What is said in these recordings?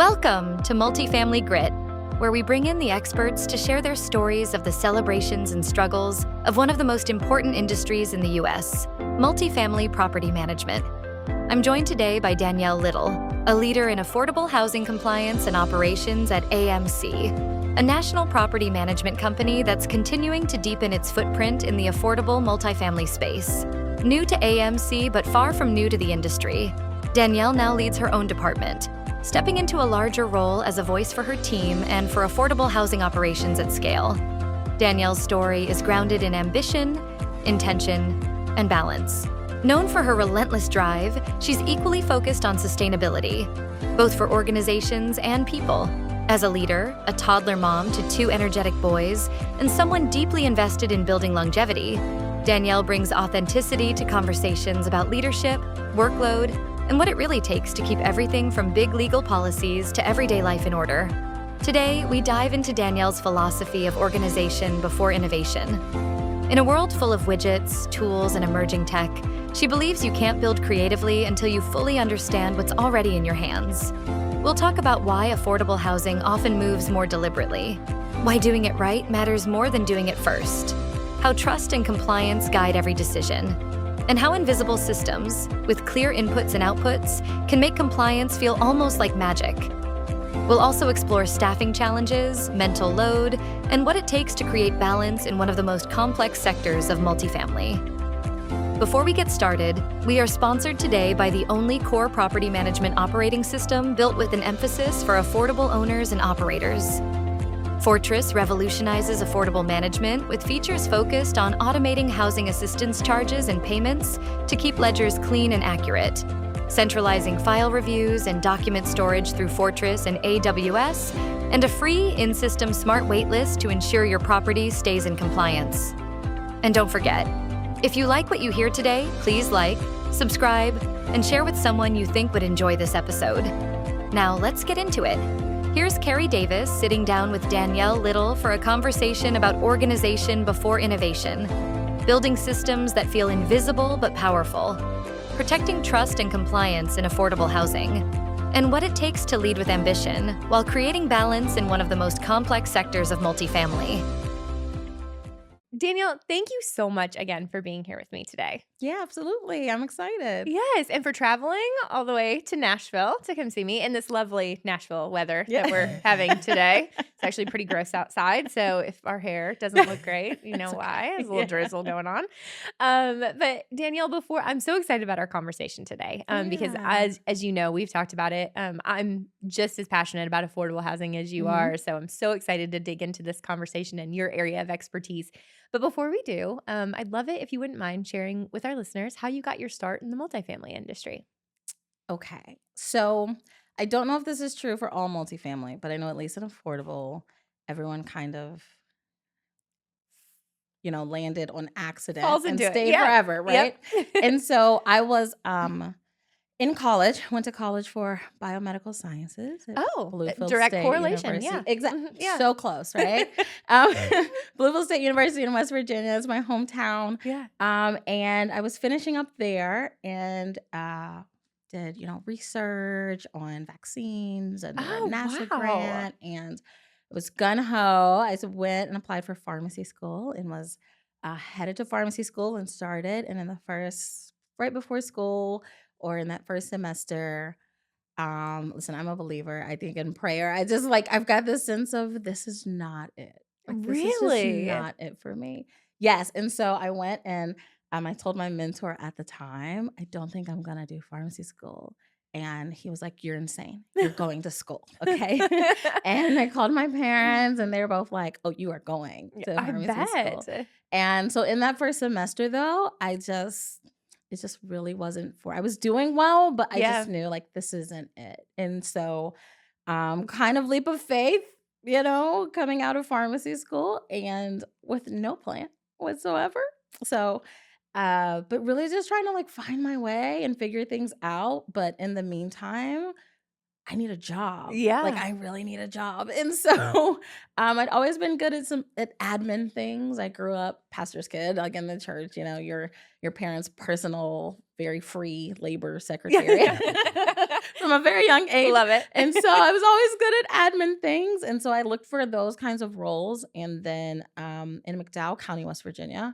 Welcome to Multifamily Grit, where we bring in the experts to share their stories of the celebrations and struggles of one of the most important industries in the U.S., multifamily property management. I'm joined today by Danielle Little, a leader in affordable housing compliance and operations at AMC, a national property management company that's continuing to deepen its footprint in the affordable multifamily space. New to AMC, but far from new to the industry, Danielle now leads her own department, stepping into a larger role as a voice for her team and for affordable housing operations at scale. Danielle's story is grounded in ambition, intention, and balance. Known for her relentless drive, she's equally focused on sustainability, both for organizations and people. As a leader, a toddler mom to two energetic boys, and someone deeply invested in building longevity, Danielle brings authenticity to conversations about leadership, workload, and what it really takes to keep everything from big legal policies to everyday life in order. Today, we dive into Danielle's philosophy of organization before innovation. In a world full of widgets, tools, and emerging tech, she believes you can't build creatively until you fully understand what's already in your hands. We'll talk about why affordable housing often moves more deliberately, why doing it right matters more than doing it first, how trust and compliance guide every decision, and how invisible systems, with clear inputs and outputs, can make compliance feel almost like magic. We'll also explore staffing challenges, mental load, and what it takes to create balance in one of the most complex sectors of multifamily. Before we get started, we are sponsored today by the only core property management operating system built with an emphasis for affordable owners and operators. Fortress revolutionizes affordable management with features focused on automating housing assistance charges and payments to keep ledgers clean and accurate, centralizing file reviews and document storage through Fortress and AWS, and a free in-system smart waitlist to ensure your property stays in compliance. And don't forget, if you like what you hear today, please like, subscribe, and share with someone you think would enjoy this episode. Now let's get into it. Here's Kerri Davis sitting down with Danielle Little for a conversation about organization before innovation, building systems that feel invisible but powerful, protecting trust and compliance in affordable housing, and what it takes to lead with ambition while creating balance in one of the most complex sectors of multifamily. Danielle, thank you so much again for being here with me today. Yeah, absolutely. I'm excited. Yes, and for traveling all the way to Nashville to come see me in this lovely Nashville weather that we're having today. It's actually pretty gross outside, so if our hair doesn't look great, you know why. There's a little drizzle going on. But Danielle, I'm so excited about our conversation today because as you know, we've talked about it. I'm just as passionate about affordable housing as you are, so I'm so excited to dig into this conversation and your area of expertise. But before we do, I'd love it if you wouldn't mind sharing with our listeners how you got your start in the multifamily industry. Okay. So I don't know if this is true for all multifamily, but I know at least in affordable, everyone kind of, landed on accident Falls and into it. stayed Yeah. forever, right? Yep. And so I was in college, went to college for biomedical sciences at Bluefield direct State correlation. University. Yeah. Exactly. Yeah. So close, right? Bluefield State University in West Virginia is my hometown. Yeah. And I was finishing up there and did, research on vaccines and a NASA grant, and it was gung-ho. I went and applied for pharmacy school and was headed to pharmacy school and started. And in right before school, or in that first semester, listen, I'm a believer. I think in prayer. I just I've got this sense of this is not it. This is Really? just not it for me. Yes. And so I went and I told my mentor at the time, I don't think I'm gonna do pharmacy school. And he was like, "You're insane. You're going to school." Okay. And I called my parents and they were both like, "Oh, you are going to I pharmacy school." bet. And so in that first semester though, it just really wasn't I was doing well, but I just knew this isn't it. And so kind of leap of faith, coming out of pharmacy school and with no plan whatsoever. So but really just trying to find my way and figure things out. But in the meantime, I need a job. Yeah. I really need a job. And so I'd always been good at admin things. I grew up pastor's kid, in the church, your parents' personal very free labor secretary from a very young age. Love it. And so I was always good at admin things. And so I looked for those kinds of roles. And then in McDowell County, West Virginia,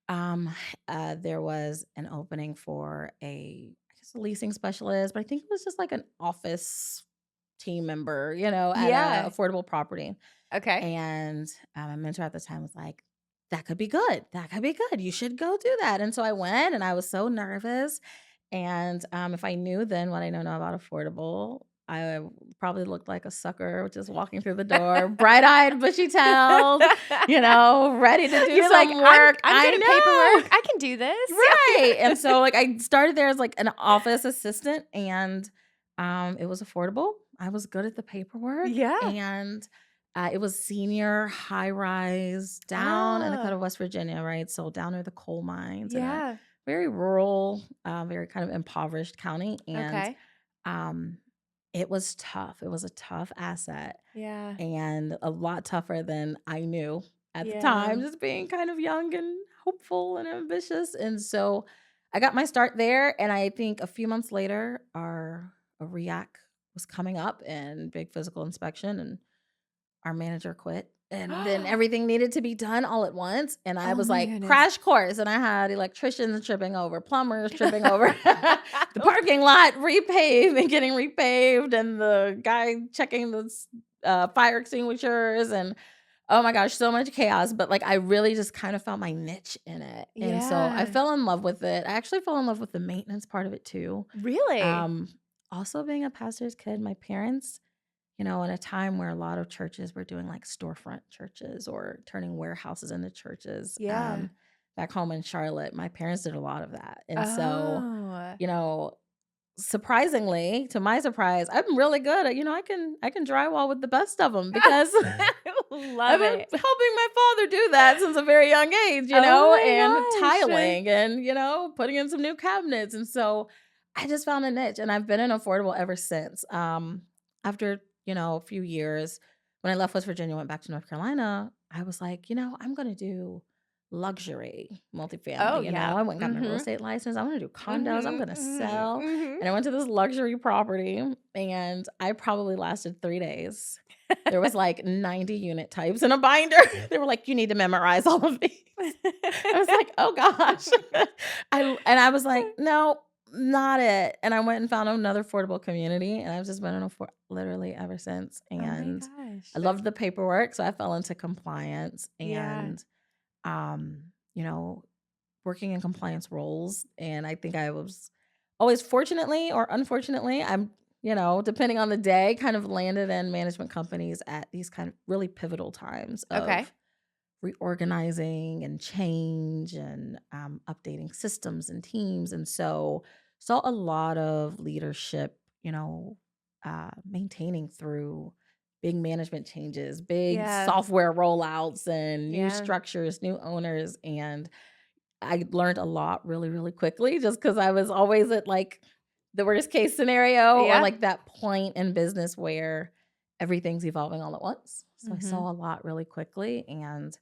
there was an opening for a leasing specialist, but I think it was just like an office team member, at Yeah. a affordable property. Okay. And my mentor at the time was like, that could be good. That could be good. You should go do that. And so I went and I was so nervous. And if I knew then what I know now about affordable, I probably looked like a sucker just walking through the door, bright-eyed, bushy-tailed, ready to do You're some like, work. I'm good at paperwork. I can do this. Right. And so I started there as like an office assistant, and it was affordable. I was good at the paperwork. Yeah. And it was senior high rise down in the cut of West Virginia, right? So down near the coal mines. in a Yeah. very rural, very kind of impoverished county. And Okay. it was tough. It was a tough asset, Yeah. and a lot tougher than I knew at the Yeah. time, just being kind of young and hopeful and ambitious. And so I got my start there. And I think a few months later, a REAC was coming up and big physical inspection, and our manager quit. And then everything needed to be done all at once. And I Oh was my like, goodness. crash course. And I had electricians tripping over, plumbers tripping over the parking lot, repaved and getting repaved, and the guy checking the fire extinguishers. And oh my gosh, so much chaos. But I really just kind of found my niche in it. And so I Yeah. fell in love with it. I actually fell in love with the maintenance part of it too. Really? Also being a pastor's kid, my parents, in a time where a lot of churches were doing storefront churches or turning warehouses into churches. Yeah. Back home in Charlotte, my parents did a lot of that. And so, Oh. surprisingly, to my surprise, I'm really good at, I can drywall with the best of them because Love I've been it. helping my father do that since a very young age, Oh my and gosh. tiling and, putting in some new cabinets. And so I just found a niche, and I've been in affordable ever since. After, a few years, when I left West Virginia, went back to North Carolina, I was like, I'm going to do luxury multifamily. Oh, yeah. I went and got my real Mhm. estate license. I want to do condos. I'm going to sell. Mhm. And I went to this luxury property, and I probably lasted 3 days. There was 90 unit types in a binder. They were like, you need to memorize all of these. I was like, oh gosh. I was like, no, not it. And I went and found another affordable community, and I've just been in literally ever since. Oh my And gosh. I loved the paperwork, so I fell into compliance. Yeah. And working in compliance roles. And I think I was always, fortunately or unfortunately, I'm, depending on the day, kind of landed in management companies at these kind of really pivotal times of Okay. reorganizing and change and updating systems and teams. And so saw a lot of leadership, maintaining through big management changes, big Yeah. software rollouts, and new Yeah. structures, new owners. And I learned a lot really, really quickly, just because I was always at the worst case scenario, Yeah. or that point in business where everything's evolving all at once. So I Mhm. saw a lot really quickly, and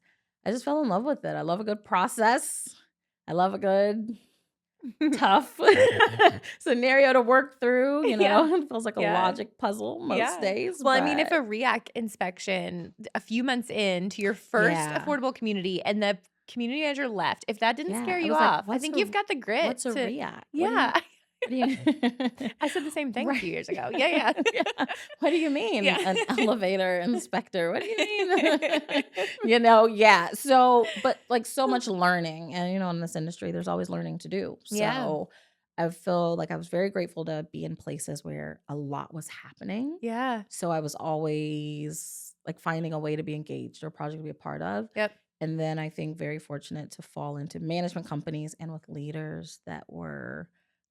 I just fell in love with it. I love a good process. I love a good tough scenario to work through. Yeah. It feels like a Yeah. logic puzzle most Yeah. days. Well, I mean, if but a REAC inspection a few months into your first Yeah. affordable community and the community manager left, if that didn't Yeah, scare I you was like, off, I what's think a- you've got the grit. what's a to, REAC? Yeah. What do you I said the same thing a Right. few years ago. Yeah. Yeah. What do you mean? Yeah. An elevator inspector. What do you mean? Yeah. So, but so much learning. And, in this industry, there's always learning to do. Yeah. So I feel like I was very grateful to be in places where a lot was happening. Yeah. So I was always finding a way to be engaged or a project to be a part of. Yep. And then I think very fortunate to fall into management companies and with leaders that were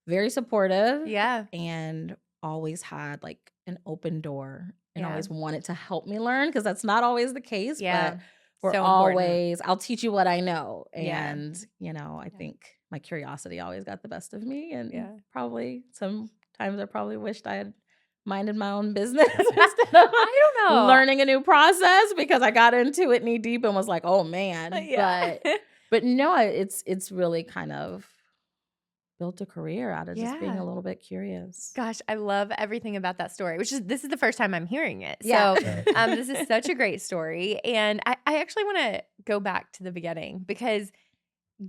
very supportive. Yeah. And always had an open door and Yeah. always wanted to help me learn, because that's not always the case. Yeah. But we're So important. always, I'll teach you what I know. Yeah. And, I think my curiosity always got the best of me. And Yeah. probably sometimes I probably wished I had minded my own business instead of I don't know. learning a new process, because I got into it knee deep and was like, oh man. Yeah. But no, it's really kind of built a career out of just being Yeah. a little bit curious. Gosh, I love everything about that story, this is the first time I'm hearing it. Yeah. So this is such a great story. And I actually want to go back to the beginning because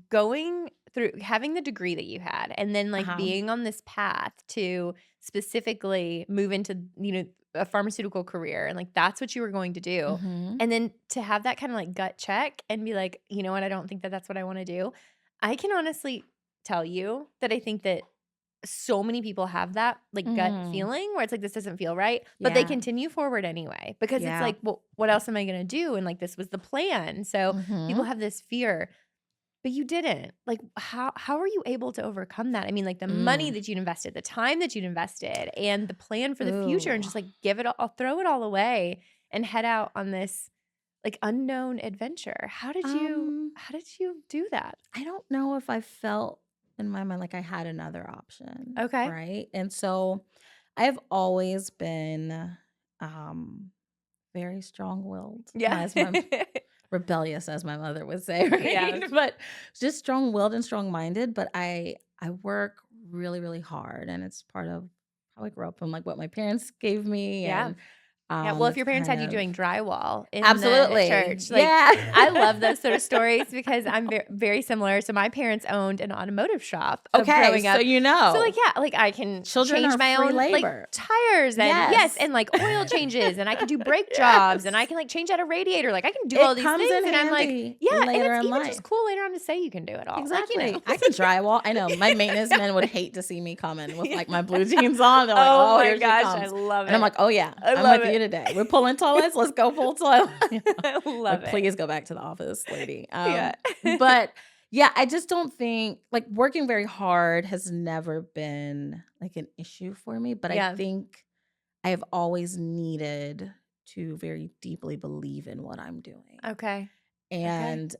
going through having the degree that you had and then like Uh-huh. being on this path to specifically move into, a pharmaceutical career and like that's what you were going to do. Mhm. And then to have that kind of like gut check and be like, you know what, I don't think that that's what I want to do. I can honestly tell you that I think that so many people have that like gut Mhm. feeling where it's like this doesn't feel right, but they Yeah. continue forward anyway because it's Yeah. like, well, what else am I going to do? And like this was the plan. So people Mhm. have this fear, but you didn't. Like how are you able to overcome that? I mean, like the money Mm. that you'd invested, the time that you'd invested, and the plan for the future, and Ooh. just like give it all, throw it all away and head out on this like unknown adventure. Um, How did you do that? I don't know if I felt in my mind like I had another option, Okay. right? And so I've always been um very strong-willed, Yeah. as my rebellious, as my mother would say, Yeah. right? But just strong-willed and strong-minded. But I work really, really hard, and it's part of how I grew up and like what my parents gave me, Yeah. and Yeah, well, if it's your parents kind had you of doing drywall in the absolutely, church, like, yeah. I love those sort of stories because I'm very similar. So my parents owned an automotive shop of Okay, growing so up. you So, like, know, yeah, like, I can children change are my free own, like, labor. tires and yes, Yes. and, like, oil changes, and I can do brake jobs, and I Yes. can, like, change out a radiator. Like, I can do all It these comes things, in and I'm like, handy yeah, and later it's in even life. just cool later on to say you can do it all. Like, Exactly. I can drywall. I know my maintenance men would hate to see me coming with like my blue jeans on. They're like, Oh "Oh, my here she gosh, I comes," love and I'm it. like, "Oh yeah, I I'm love with you it. today. We're pulling toilets. Let's go pull toilets." I love Like, it. please go back to the office, lady. Yeah. But yeah, I just don't think like working very hard has never been like an issue for me. But I Yeah. think I have always needed to very deeply believe in what I'm doing. Okay. And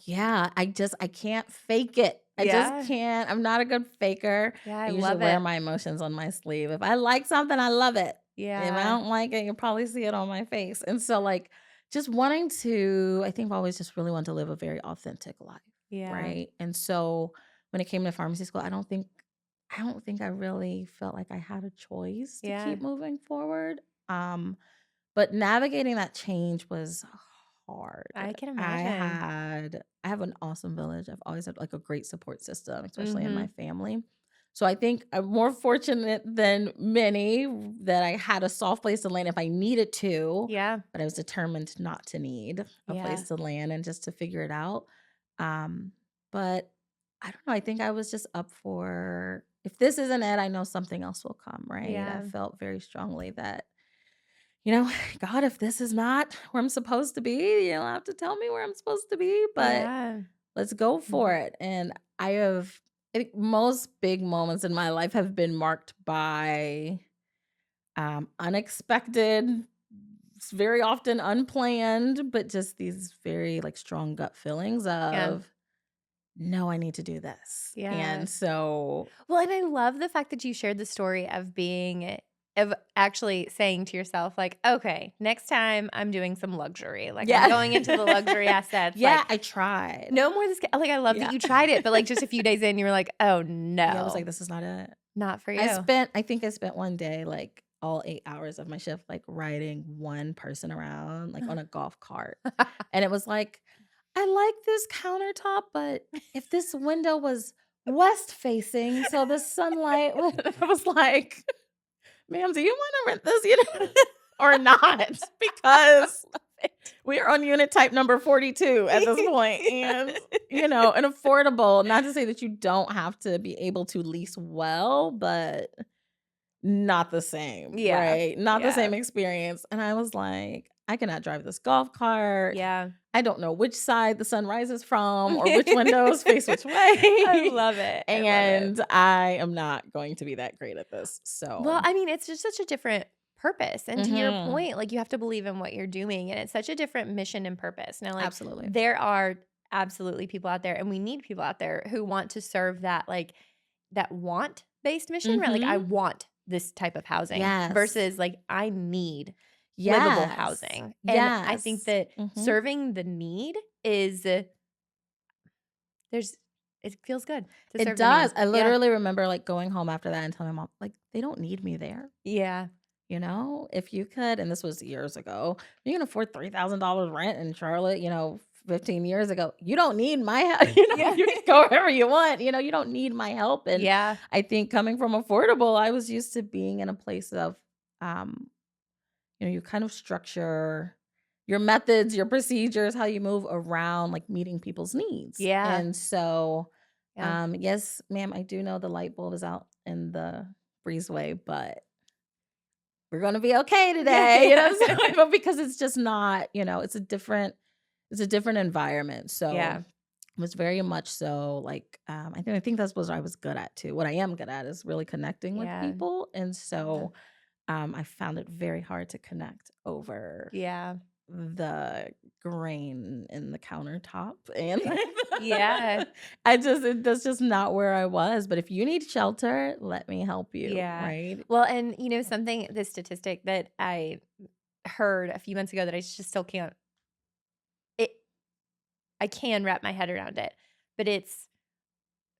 yeah, I can't fake it. I just Yeah. can't. I'm not a good faker. Yeah, I I usually love wear it. my emotions on my sleeve. If I like something, I love it. If I Yeah. don't like it, you'll probably see it on my face. And so like just wanting to, I think I've always just really wanted to live a very authentic life. Yeah. Right. And so when it came to pharmacy school, I don't think I really felt like I had a choice to Yeah. keep moving forward. Um, but navigating that change was hard. I can I imagine. had I have an awesome village. I've always had like a great support system, especially in my Mhm. family. So I think I'm more fortunate than many that I had a soft place to land if I needed to, Yeah. but I was determined not to need a place Yeah. to land and just to figure it out. Um, but I don't know. I think I was just up for if this isn't it, I know something else will come, right? I Yeah. felt very strongly that God, if this is not where I'm supposed to be, you'll have to tell me where I'm supposed to be, but Yeah. let's go for Mhm. it. And I think most big moments in my life have been marked by unexpected, very often unplanned, but just these very like strong gut feelings Yeah. of, no, I need to do this. Yeah. And so, Well, and I love the fact that you shared the story of actually saying to yourself, like, okay, next time I'm doing some luxury. Like I'm yeah. going into the luxury assets. Yeah, Like, I tried. no more this. Like, I love that Yeah. you tried it, but like just a few days in, you were like, oh Yeah, I was like, no, this is not it. not for I you. spent I think I spent one day, like, all 8 hours of my shift, like, riding one person around, like, on a golf cart, and it was like, "I like this countertop, but if this window was west facing, so the sunlight would" I was like, "Ma'am, do you wanna rent this unit or not?" Because we are on unit type number 42 at this point, and, and affordable, not to say that you don't have to be able to lease well, but not the same, Yeah. right? Not the Yeah. same experience. And I was like, I cannot drive this golf cart. Yeah. I don't know which side the sun rises from or which windows face which way. I love it. I love it. And I am not going to be that great at this. Well, So, I mean, it's just such a different purpose. And to your mhm, point, like you have to believe in what you're doing. And it's such a different mission and purpose. Now, like absolutely. there are absolutely people out there, and we need people out there who want to serve that, like that want based mission, right? Like I Hmm. want this type of housing Yes. versus like I need livable Yes. housing. And I think Yes. that Hmm. serving the need is there's it feels good to It serve the needs. does. I Yeah. literally remember, like, going home after that and telling my mom, like, "They don't need me there." Yeah. You know, if you could, and this was years ago, you can afford $3,000 rent in Charlotte, 15 years ago. You don't need my help. Yeah. You can go wherever you want. You don't need my help. And Yeah. I think coming from affordable, I was used to being in a place of, um, you kind of structure your methods, your procedures, how you move around, like meeting people's needs. Yeah. And so, Yeah. yes, ma'am, I do know the light bulb is out in the breezeway, but we're gonna be okay Yeah. today, Yeah. but because it's just not, it's a different environment. So Yeah. it was very much so like, I think that's what I was good at too. What I am good at is really connecting with Yeah. people. And Yeah. so I found it very hard to connect over Yeah. the grain in the countertop. And Yeah. that's just not where I was. But if you need shelter, let me help you. Yeah. Right. Well, and this statistic that I heard a few months ago that I just still can't it I can wrap my head around it. But it's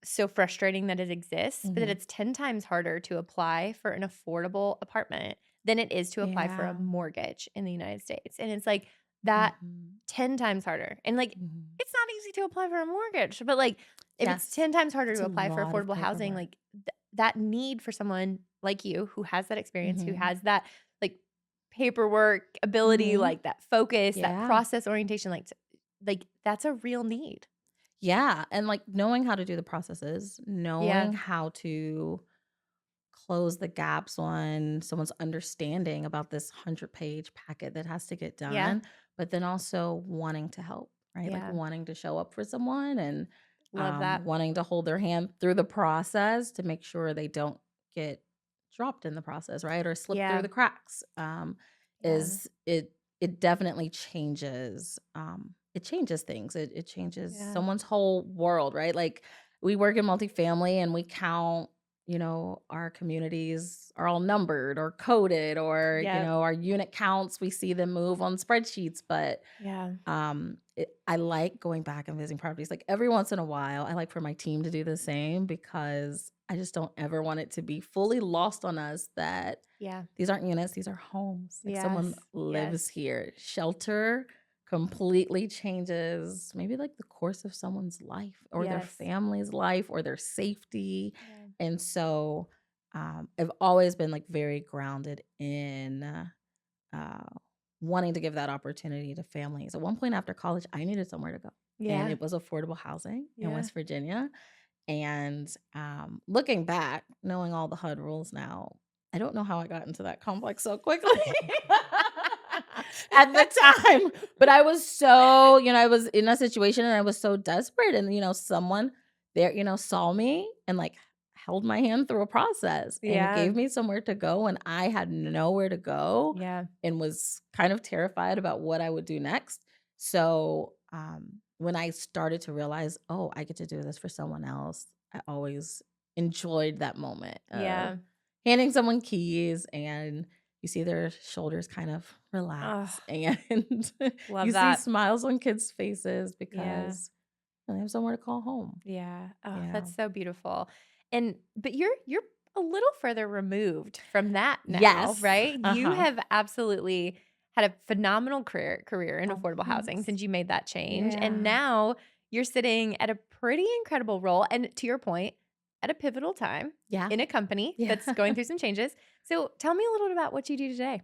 so frustrating that it exists, but that Hmm. it's 10 times harder to apply for an affordable apartment than it is to apply for a Yeah. mortgage in the United States. And it's like that Hmm. 10 times harder. And like Hmm. it's not easy to apply for a mortgage, but like if it's Yes. 10 times harder It's to a apply for lot of affordable housing, paperwork. like that need for someone like you who has that experience, who Mhm. has that like paperwork ability, Mhm. like that focus, that Yeah. process orientation, like that's a real need. Yeah, and, like, knowing how to do the processes, Yeah. knowing how to close the gaps on someone's understanding about this 100-page packet that has to get Yeah. done, but then also wanting to help, right? Like, Yeah. wanting to show up for someone and, Love that. wanting to hold their hand through the process to make sure they don't get dropped in the process, right? Or slip through Yeah. the cracks, Yeah. is it definitely changes, it changes things. It changes Yeah. someone's whole world, right? Like, we work in multifamily and we count, our communities are all numbered or coded or, Yep. our unit counts, we see them move on spreadsheets. But Yeah. I like going back and visiting properties like every once in a while. I like for my team to do the same because I just don't ever want it to be fully lost on us that Yeah. these aren't units, these are homes. Like someone Yes. lives Yes. here. Shelter completely changes maybe like the course of someone's life or their Yes. family's life or their safety. Yeah. And so I've always been like very grounded in uh, wanting to give that opportunity to families. At one point after college, I needed somewhere to go, and Yeah. it was affordable housing in Yeah. West Virginia. And looking back, knowing all the HUD rules now, I don't know how I got into that complex so quickly at the time. But I was so, I was in a situation and I was so desperate. And, someone there, saw me and like held my hand through a process and Yeah. gave me somewhere to go. And I had nowhere to go Yeah. and was kind of terrified about what I would do next. So, when I started to realize, oh, I get to do this for someone else, I always enjoyed that moment of Yeah. handing someone keys and you see their shoulders kind of Oh, relax and love you see that. smiles on kids' faces Yeah. because they have somewhere to call home. Yeah. Oh, Yeah. that's so beautiful. But you're a little further removed from that now, Yes. right? You Uh-huh. have absolutely had a phenomenal career in Oh, affordable housing thanks. since you made that change. And Yeah. now you're sitting at a pretty incredible role. And to your point, at a pivotal time Yeah. in a company Yeah. that's going through some changes. So tell me a little bit about what you do today.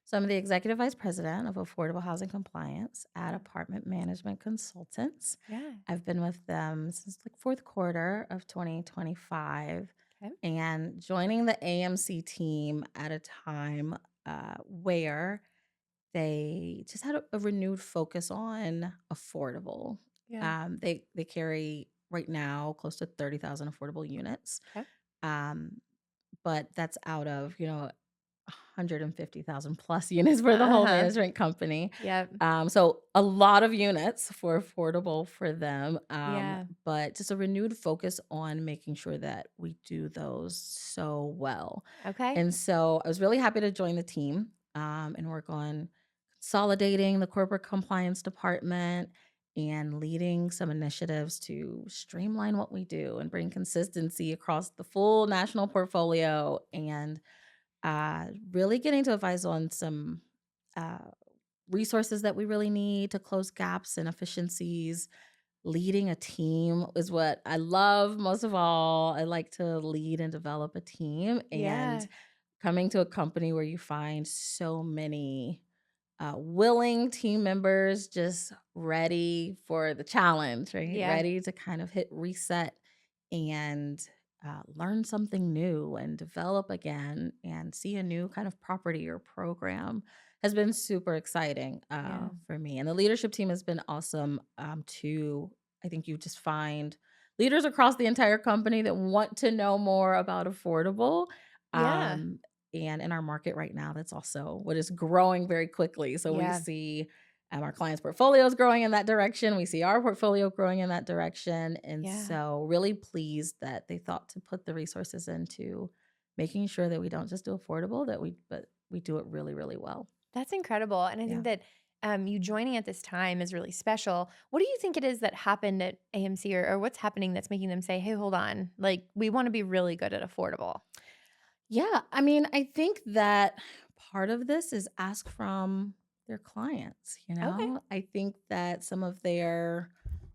So I'm the executive vice president of affordable housing compliance at Apartment Management Consultants. Yeah. I've been with them since like fourth quarter of 2025 Okay. and joining the AMC team at a time where they just had a renewed focus on affordable. Yeah. They carry right now close to 30,000 affordable units. Okay. Um, but that's out of, 150,000 plus units for the whole Uh-huh. management company. Yep. So a lot of units for affordable for them, Yeah. but just a renewed focus on making sure that we do those so well. Okay. And so I was really happy to join the team and work on consolidating the corporate compliance department and leading some initiatives to streamline what we do and bring consistency across the full national portfolio, and really getting to advise on some uh, resources that we really need to close gaps and efficiencies. Leading a team is what I love most of all. I like to lead and develop a team, and Yeah. coming to a company where you find so many willing team members just ready for the challenge, right? Yeah. Ready to kind of hit reset and learn something new and develop again and see a new kind of property or program has been super exciting Yeah. for me. And the leadership team has been awesome too. I think you just find leaders across the entire company that want to know more about affordable. Yeah. Um, and in our market right now, that's also what is growing very quickly. So we Yeah. see our clients' portfolios growing in that direction. We see our portfolio growing in that direction. And Yeah. so, really pleased that they thought to put the resources into making sure that we don't just do affordable, but we do it really, really well. That's incredible. And I Yeah. think that you joining at this time is really special. What do you think it is that happened at AMC, or what's happening that's making them say, hey, hold on, like we want to be really good at affordable? Yeah, I mean, I think that part of this is ask from their clients, you Okay. know? I think that some of their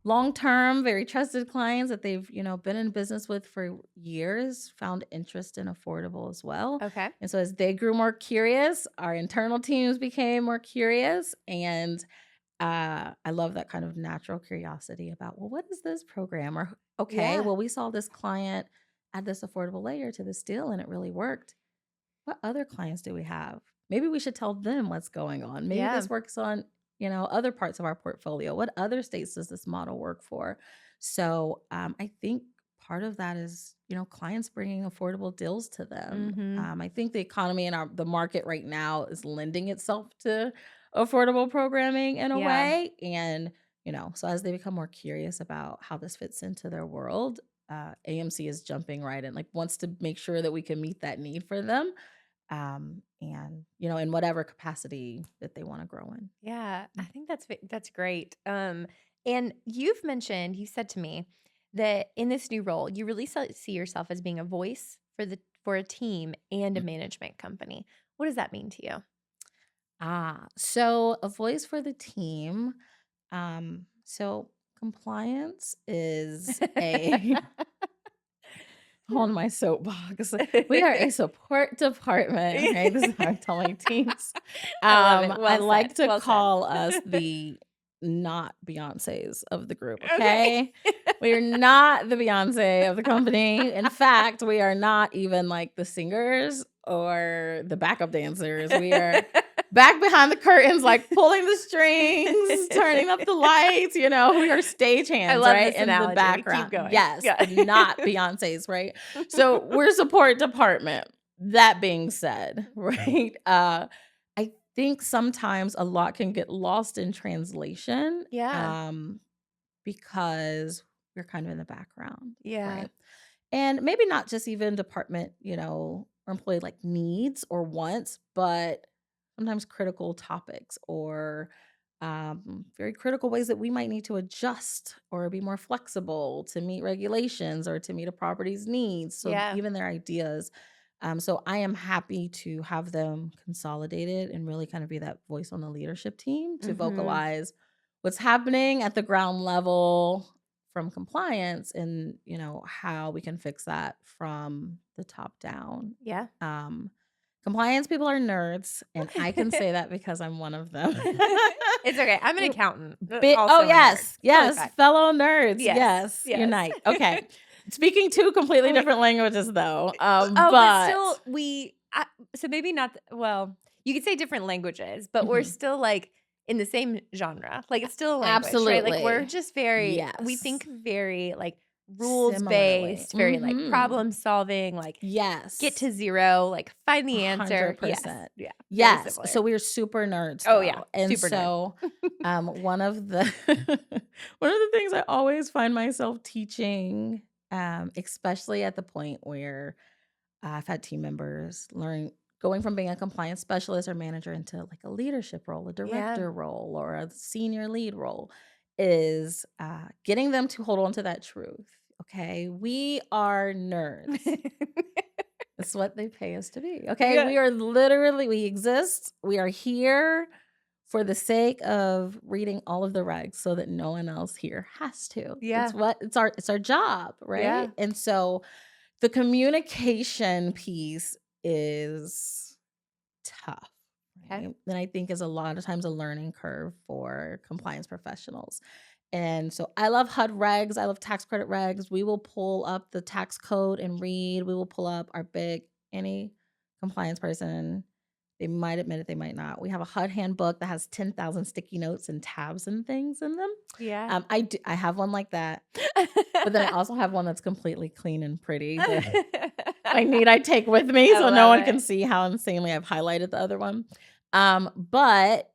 long-term, very trusted clients that they've, been in business with for years found interest in affordable as well. Okay. And so as they grew more curious, our internal teams became more curious, and I love that kind of natural curiosity about, well, what is this program? Or, okay, Yeah. well, we saw this client add this affordable layer to this deal and it really worked. What other clients do we have? Maybe we should tell them what's going on. Maybe Yeah. this works on, other parts of our portfolio. What other states does this model work for? So I think part of that is, clients bringing affordable deals to them. Mm-hmm. I think the economy and the market right now is lending itself to affordable programming in a Yeah. way. And, so as they become more curious about how this fits into their world, AMC is jumping right in, like wants to make sure that we can meet that need for them, and in whatever capacity that they want to grow in. Yeah. I Mm. think that's great. And you said to me that in this new role, you really see yourself as being a voice for a team and a management company. What does that mean to you? So a voice for the team. So compliance is a on my soapbox. We are a support department. Okay, this is how I tell my teams. I love it. I Well like said. to Well call us said. the not Beyonces of the group. Okay. Okay, we are not the Beyonce of the company. In fact, we are not even like the singers or the backup dancers. We are back behind the curtains, like pulling the strings, turning up the lights. We are I stagehands, love right? this In the analogy. Keep background. going. Yes, Yeah. but not Beyonce's, right? So we're a support department. That being said, right? I think sometimes a lot can get lost in translation, Yeah. because we're kind of in the background, Yeah. right? And maybe not just even department, or employee like needs or wants, but sometimes critical topics or very critical ways that we might need to adjust or be more flexible to meet regulations or to meet a property's needs. So Yeah. even their ideas. So I am happy to have them consolidated and really kind of be that voice on the leadership team to Mm-hmm. vocalize what's happening at the ground level from compliance, and how we can fix that from the top down. Yeah. um Compliance people are nerds, and I can say that because I'm one of them. It's okay. I'm an accountant, Oh, also a nerd. yes, Totally yes, fine. fellow nerds, Yes. yes, Yes. unite. Okay, speaking two completely We different languages though, but but still so maybe not well, you could say different languages, but we're Mhm. still, like, in the same genre. Like, it's still a language, right? Like, we're Absolutely, just we yes, think very, like, similarly. rules-based, very, like, Mhm. problem solving, like, get Yes. to 0, like, find the answer. Yes. 100%. Yeah. Very Yes. similar. So we're super nerds Oh, yeah. though. And Super nerd. so one of the one of the things I always find myself teaching, especially at the point where I've had team members learn going from being a compliance specialist or manager into like a leadership role, a Yeah. director role, or a senior lead role, is getting them to hold on to that truth. Okay. We are nerds. That's what they pay us to be. Okay. Yeah. We are literally, we exist. We are here for the sake of reading all of the regs so that no one else here has to. Yeah. It's our job, right? Yeah. And so the communication piece is tough. Okay. Right? And I think is a lot of times a learning curve for compliance professionals. And so I love HUD regs. I love tax credit regs. We will pull up the tax code and read. We will pull up any compliance person. They might admit it, they might not. We have a HUD handbook that has 10,000 sticky notes and tabs and things in them. Yeah. I have one like that. But then I also have one that's completely clean and pretty that I take with me so no one can see how insanely I've highlighted the other one. But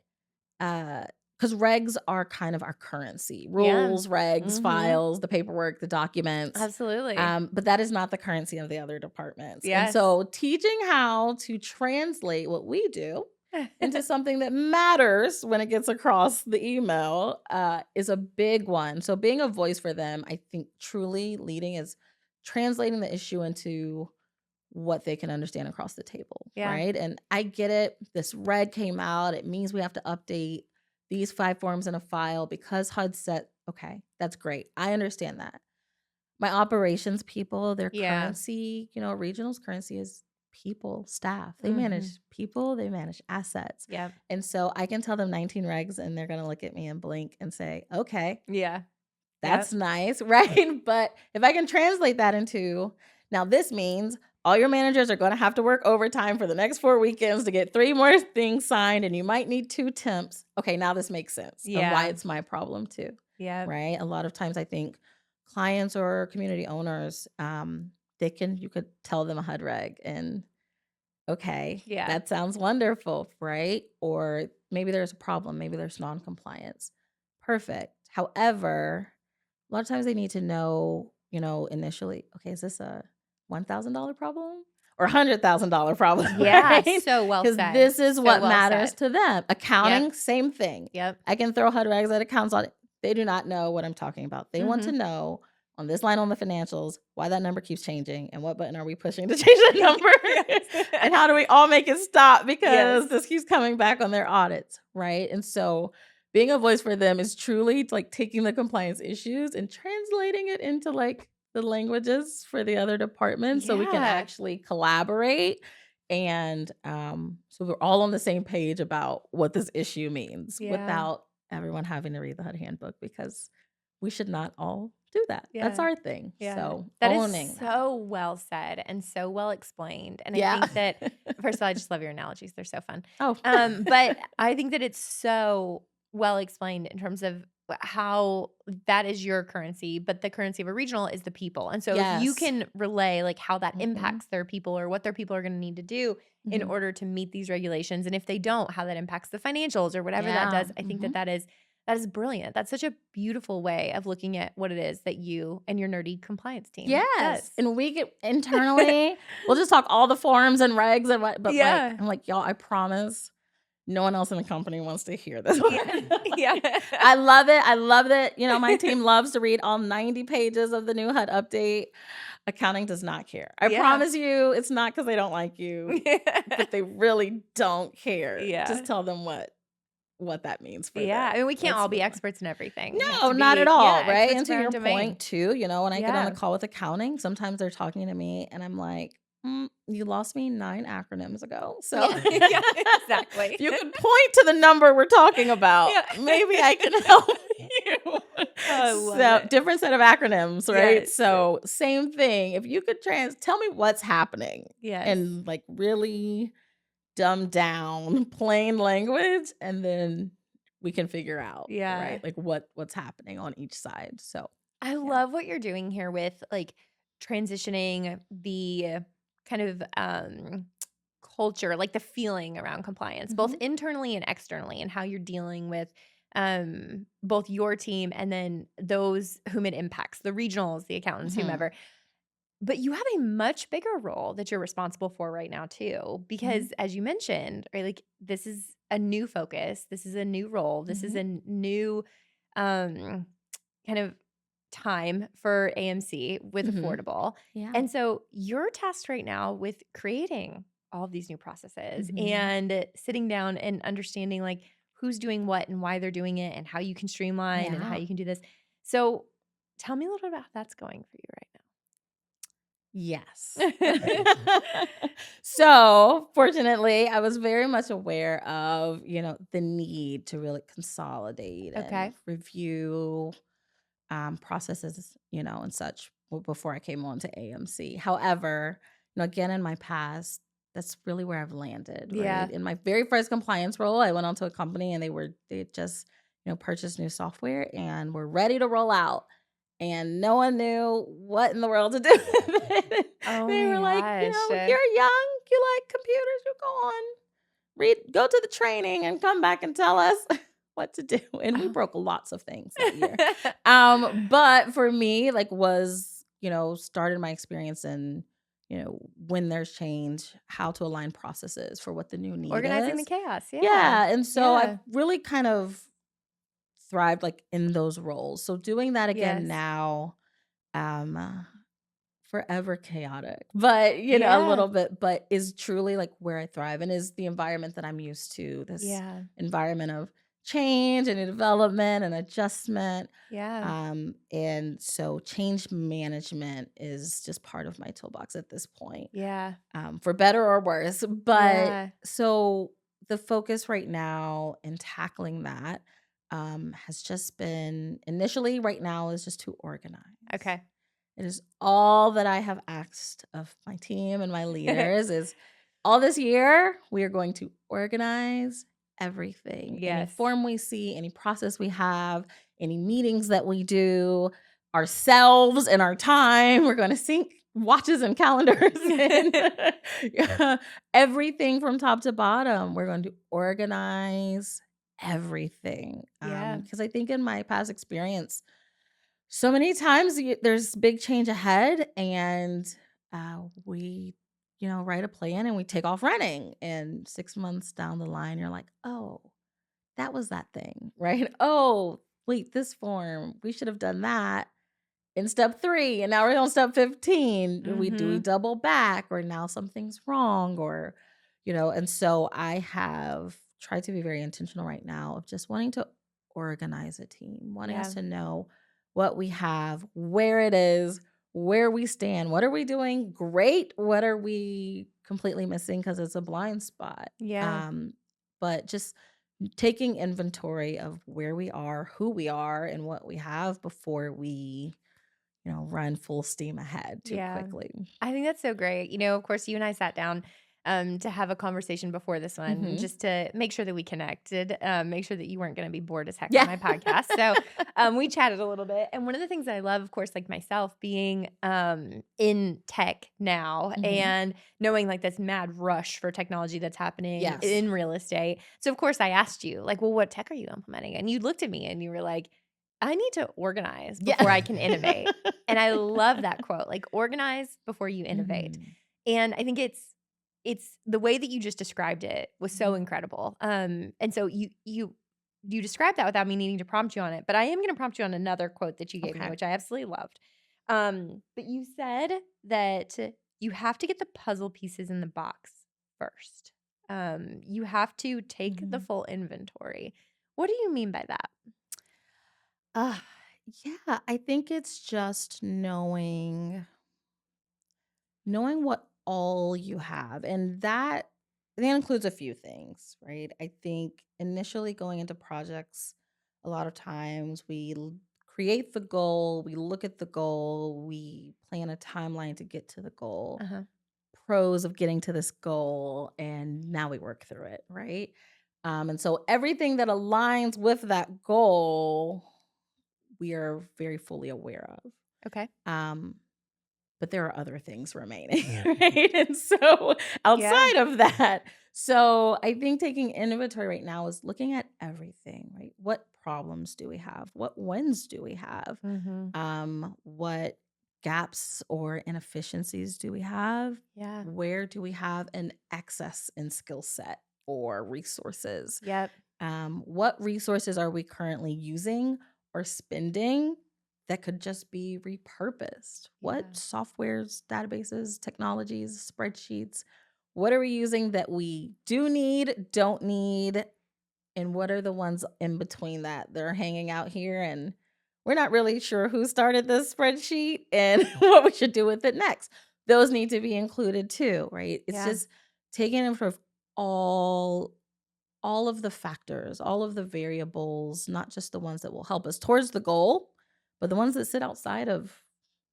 because regs are kind of our currency. Rules, regs, files, the paperwork, the documents. Absolutely. But that is not the currency of the other departments. Yes. And so teaching how to translate what we do into something that matters when it gets across the email is a big one. So being a voice for them, I think truly leading is translating the issue into what they can understand across the table, Yeah. right? And I get it. This reg came out. It means we have to update these 5 forms in a file because HUD said, okay, that's great. I understand that. My operations people, their currency, regional's currency is people, staff. They manage people, they manage assets. Yeah. And so I can tell them 19 regs and they're going to look at me and blink and say, okay, Yeah. that's nice, right? But if I can translate that into, now this means all your managers are going to have to work overtime for the next 4 weekends to get 3 more things signed, and you might need 2 temps. Okay, now this makes sense of why it's my problem too. Yeah. Right? A lot of times I think clients or community owners, you could tell them a HUD reg and okay, that sounds wonderful, right? Or maybe there's a problem, maybe there's non-compliance. Perfect. However, a lot of times they need to know, initially, okay, is this a $1,000 problem or $100,000 problem? Yeah. Right? So well said. Because this is So what well matters said. to them. Accounting, same thing. Yep. I can throw HUD regs at accounts audit. They do not know what I'm talking about. They want to know on this line on the financials why that number keeps changing and what button are we pushing to change that number and how do we all make it stop because this keeps coming back on their audits, right? And so being a voice for them is truly like taking the compliance issues and translating it into like the languages for the other departments so we can actually collaborate and so we're all on the same page about what this issue means without everyone having to read the HUD handbook because we should not all do that. That's our thing. So that owning is so well said and so well explained. And I think that first of all, I just love your analogies. They're so fun. But I think that it's so well explained in terms of how that is your currency, but the currency of a regional is the people. And so if you can relay like how that impacts their people or what their people are going to need to do in order to meet these regulations, and if they don't, how that impacts the financials or whatever that does, I think that is brilliant. That's such a beautiful way of looking at what it is that you and your nerdy compliance team does. And we get internally, we'll just talk all the forms and regs and what, but I'm like, y'all, I promise no one else in the company wants to hear this. I love it. I love that. My team loves to read all 90 pages of the new HUD update. Accounting does not care. I promise you, it's not because they don't like you, but they really don't care. Just tell them what that means for them. I mean, we can't all be experts in everything. No, not at all, right? And to your point too, when I get on a call with accounting, sometimes they're talking to me and I'm like, you lost me 9 acronyms ago. So exactly. If you could point to the number we're talking about, maybe I can help you. So different set of acronyms, right? So same thing. If you could tell me what's happening and like really dumb down plain language, and then we can figure out, right? Like what's happening on each side. So I love what you're doing here with like transitioning the kind of culture, like the feeling around compliance, both internally and externally, and how you're dealing with both your team and then those whom it impacts, the regionals, the accountants, whomever. But you have a much bigger role that you're responsible for right now too, because as you mentioned, right, like this is a new focus, this is a new role, this is a new kind of time for AMC with Mhm. affordable. Yeah. And so you're tasked right now with creating all of these new processes Mhm. and sitting down and understanding like who's doing what and why they're doing it and how you can streamline and how Yeah. you can do this. So tell me a little bit about how that's going for Yes. you right now. So, fortunately, I was very much aware of, the need to really consolidate and Okay. review processes, and such before I came on to AMC. However, again, in my past, that's really where I've landed, right? Yeah. In my very first compliance role, I went onto a company and they had just, purchased new software and were ready to roll out. And no one knew what in the world to do with it. Oh They my were like, gosh. you're young, you like computers, you go on, go to the training and come back and tell us what to do. And we Oh. broke lots of things that year. But for me, like was, started my experience in, when there's change, how to align processes for what the new need Organizing the is. chaos. Yeah. Yeah. And so I've Yeah. really kind of thrived like in those roles. So doing that again Yes. now, um, forever chaotic, but a Yeah. little bit, but is truly like where I thrive and is the environment that I'm used to. This Yeah. environment of change and development and adjustment. Yeah. And so change management is just part of my toolbox at this point, Yeah. for better or worse. But Yeah. so the focus right now in tackling that has just been initially right now is just to organize. Okay. It is all that I have asked of my team and my leaders is all this year, we are going to organize everything. Any Yes. form we see, any process we have, any meetings that we do, ourselves and our time. We're going to sync watches and calendars and everything from top to bottom. We're going to organize everything. Yeah. Because I think in my past experience, so many times there's big change ahead, and we, write a plan and we take off running. And 6 months down the line, you're like, oh, that was that thing, right? Oh, wait, this form, we should have done that in step 3, and now we're on step 15. Do we Mhm. double back, or now something's wrong, or and so I have tried to be very intentional right now of just wanting to organize a team, wanting us Yeah. to know what we have, where it is, where we stand, what are we doing great, what are we completely missing because it's a blind spot. Yeah. But just taking inventory of where we are, who we are, and what we have before we run full steam ahead too Yeah. quickly. I think that's so great. Of course, you and I sat down to have a conversation before this one Mhm. just to make sure that we connected, make sure that you weren't going to be bored as heck on Yeah. my podcast. So we chatted a little bit. And one of the things that I love, of course, like myself being in tech now Mhm. and knowing like this mad rush for technology that's happening Yes. in real estate. So, of course, I asked you, like, well, what tech are you implementing? And you looked at me and you were like, I need to organize Yeah. before I can innovate. And I love that quote, like organize before you innovate. Mhm. And I think it's the way that you just described it was so Mhm. incredible. And so you described that without me needing to prompt you on it, but I am going to prompt you on another quote that you gave me, Okay. which I absolutely loved. But you said that you have to get the puzzle pieces in the box first. You have to take the Mhm. full inventory. What do you mean by that? Uh, yeah, I think it's just knowing what all you have, and that includes a few things, right? I think initially going into projects, a lot of times we create the goal, we look at the goal, we plan a timeline to get to the goal, Uh-huh. pros of getting to this goal, and now we work through it, right? And so everything that aligns with that goal, we are very fully aware of. Okay. Um, but there are other things remaining, right? And so Yeah. outside of that, so I think taking inventory right now is looking at everything, right? What problems do we have? What wins do we have? Mhm. What gaps or inefficiencies do we have? Yeah. Where do we have an excess in skill set or resources? Yep. What resources are we currently using are spending that could just be repurposed? What softwares, databases, technologies, spreadsheets, what are we using that we do need, don't need, and what are the ones in between that are hanging out here and we're not really sure who started this spreadsheet and what we should do with it next? Those need to be included too, right? It's Yeah. just taking in sort of all of the factors, all of the variables, not just the ones that will help us towards the goal, but the ones that sit outside of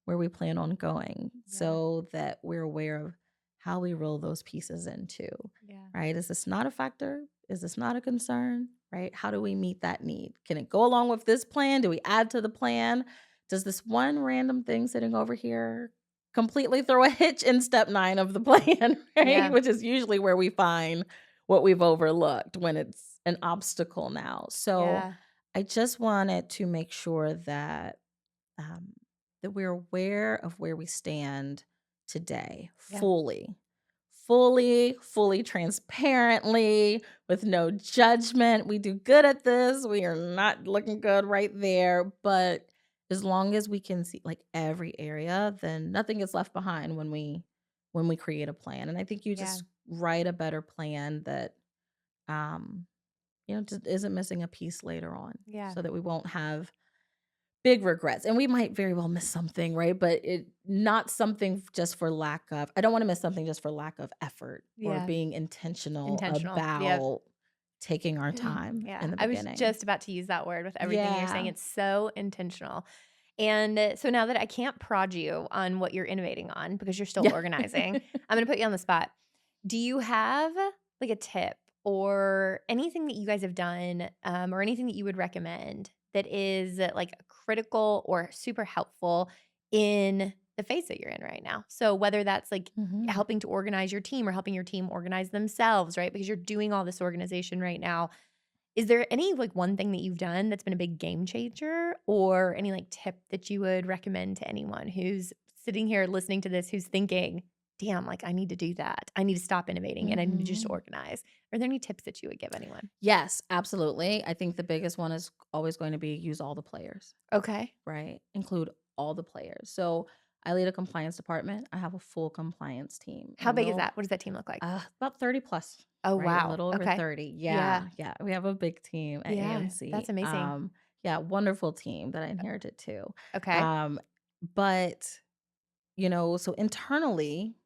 where we plan on going, Yeah. so that we're aware of how we roll those pieces into, Yeah. right? Is this not a factor? Is this not a concern, right? How do we meet that need? Can it go along with this plan? Do we add to the plan? Does this one random thing sitting over here completely throw a hitch in step 9 of the plan, right? Yeah. Which is usually where we find what we've overlooked when it's an obstacle now. So Yeah. I just wanted to make sure that that we're aware of where we stand today, Yeah. fully, transparently, with no judgment. We do good at this. We are not looking good right there, but as long as we can see like every area, then nothing gets left behind when we create a plan. And I think you Yeah. just write a better plan that just isn't missing a piece later on, Yeah. so that we won't have big regrets. And we might very well miss something, right? But it not something just for lack of, I don't want to miss something just for lack of effort or Yeah. being intentional Intentional. Yep. about taking our time Yeah. in the I was beginning. just about to use that word with everything you're saying. Yeah. It's so intentional. And so now that I can't prod you on what you're innovating on because you're still Yeah. organizing, I'm going to put you on the spot. Do you have like a tip or anything that you guys have done or anything that you would recommend that is like critical or super helpful in the phase that you're in right now? So whether that's like Mhm. helping to organize your team or helping your team organize themselves, right? Because you're doing all this organization right now. Is there any like one thing that you've done that's been a big game changer or any like tip that you would recommend to anyone who's sitting here listening to this, who's thinking, damn, like I need to do that. I need to stop innovating and I need to just Mhm. organize. Are there any tips that you would give anyone? Yes, absolutely. I think the biggest one is always going to be use all the players, Okay. right? Include all the players. So I lead a compliance department. I have a full compliance team. How And big is that? What does that team look like? about 30 plus, Oh, right? A wow. little over Okay. 30. Yeah. Yeah. We have a big team at Yeah. AMC. That's amazing. Yeah, wonderful team that I inherited too. Okay. But so internally,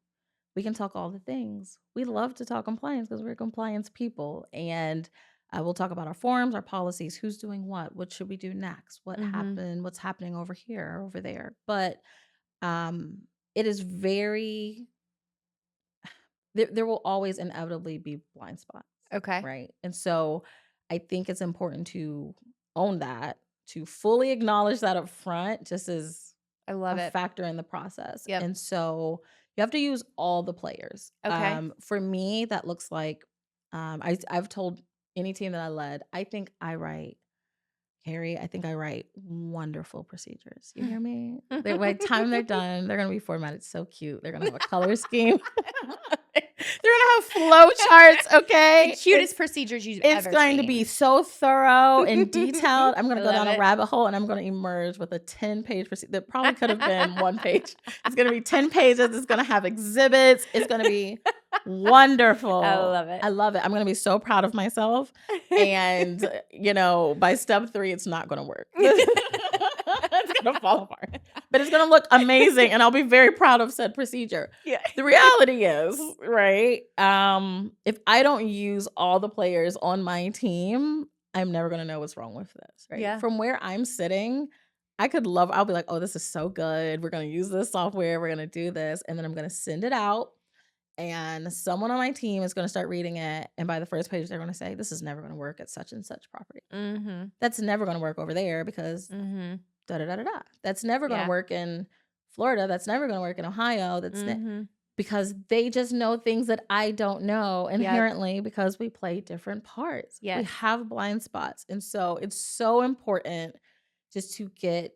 we can talk all the things. We love to talk compliance because we're compliance people. And we'll talk about our forms, our policies, who's doing what should we do next, what Mm-hmm. happened, what's happening over here, over there. But it is very, there will always inevitably be blind spots, Okay. right? And so I think it's important to own that, to fully acknowledge that up front, just as I love a it. factor in the process. Yep. And so you have to use all the players. Okay. For me, that looks like I've told any team that I led, Kerri, I think I write wonderful procedures. You hear me? By the time they're done, they're gonna be formatted so cute. They're gonna have a color scheme. They're gonna have flow charts, okay? The cutest procedures you've It's ever going to seen. be so thorough and detailed. I'm going I to go down love a it. rabbit hole and I'm going to emerge with a 10-page procedure that probably could have been 1 page. It's going to be 10 pages. It's going to have exhibits. It's going to be wonderful. I love it. I love it. I'm going to be so proud of myself. And, by step 3, it's not going to work. It's going to fall apart. But it's going to look amazing. And I'll be very proud of said procedure. Yeah. The reality is, right? If I don't use all the players on my team, I'm never going to know what's wrong with this, right? Yeah. From where I'm sitting, I'll be like, oh, this is so good. We're going to use this software. We're going to do this. And then I'm going to send it out. And someone on my team is going to start reading it. And by the first page, they're going to say, this is never going to work at such and such property. Mm-hmm. That's never going to work over there because Mm-hmm. da-da-da-da-da. That's never going to Yeah. work in Florida. That's never going to work in Ohio. Mm-hmm. Because they just know things that I don't know inherently because we play different parts. We Yes. have blind spots. And so it's so important just to get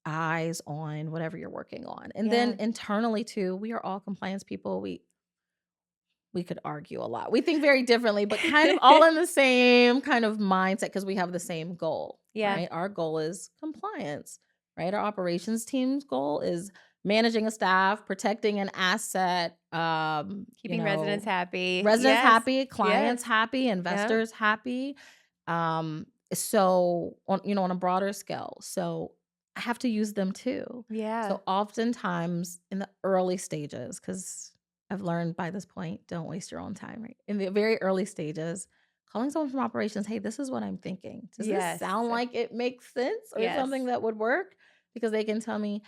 eyes on whatever you're working on. And then Yeah. internally too, we are all compliance people. We we could argue a lot. We think very differently, but kind of all in the same kind of mindset because we have the same goal, Yeah. right? Our goal is compliance, right? Our operations team's goal is managing a staff, protecting an asset, Keeping residents happy. residents Yes. happy, clients Yes. happy, Yeah. investors happy. So on a broader scale. So I have to use them too. Yeah. So oftentimes in the early stages, because I've learned by this point, don't waste your own time, right? In the very early stages, calling someone from operations, hey, this is what I'm thinking. Does this sound like it makes sense or Yes. something that would work? Because they can tell me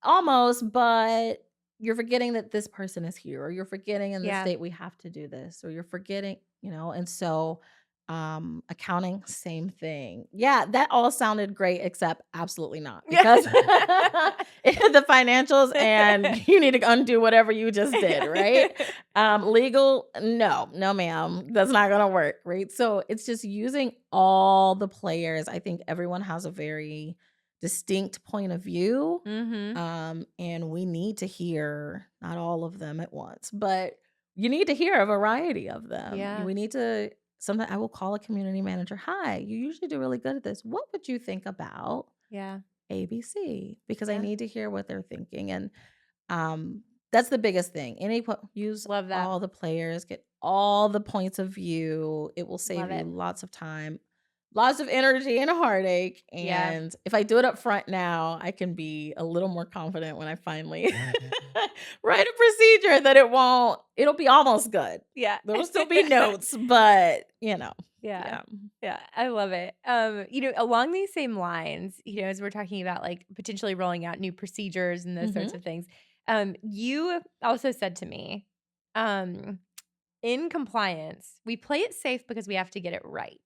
almost, but you're forgetting that this person is here, or you're forgetting in the Yeah. state we have to do this, or you're forgetting, and so accounting, same thing. Yeah, that all sounded great, except absolutely not. Because the financials and you need to undo whatever you just did, right? Legal, no, ma'am. That's not gonna work, right? So it's just using all the players. I think everyone has a very distinct point of view. And we need to hear not all of them at once, but you need to hear a variety of them. Yeah. We need to sometimes I will call a community manager. Hi, you usually do really good at this. What would you think about Yeah. ABC? Because I Yeah. need to hear what they're thinking. And that's the biggest thing. Use Love that. all the players, get all the points of view. It will save Love you it. lots of time, lots of energy and a heartache. Yeah. And if I do it up front now, I can be a little more confident when I finally write a procedure that it'll be almost good. Yeah. There'll still be notes, but Yeah. yeah. Yeah, I love it. Along these same lines, as we're talking about like potentially rolling out new procedures and those sorts of things, you also said to me, in compliance, we play it safe because we have to get it right.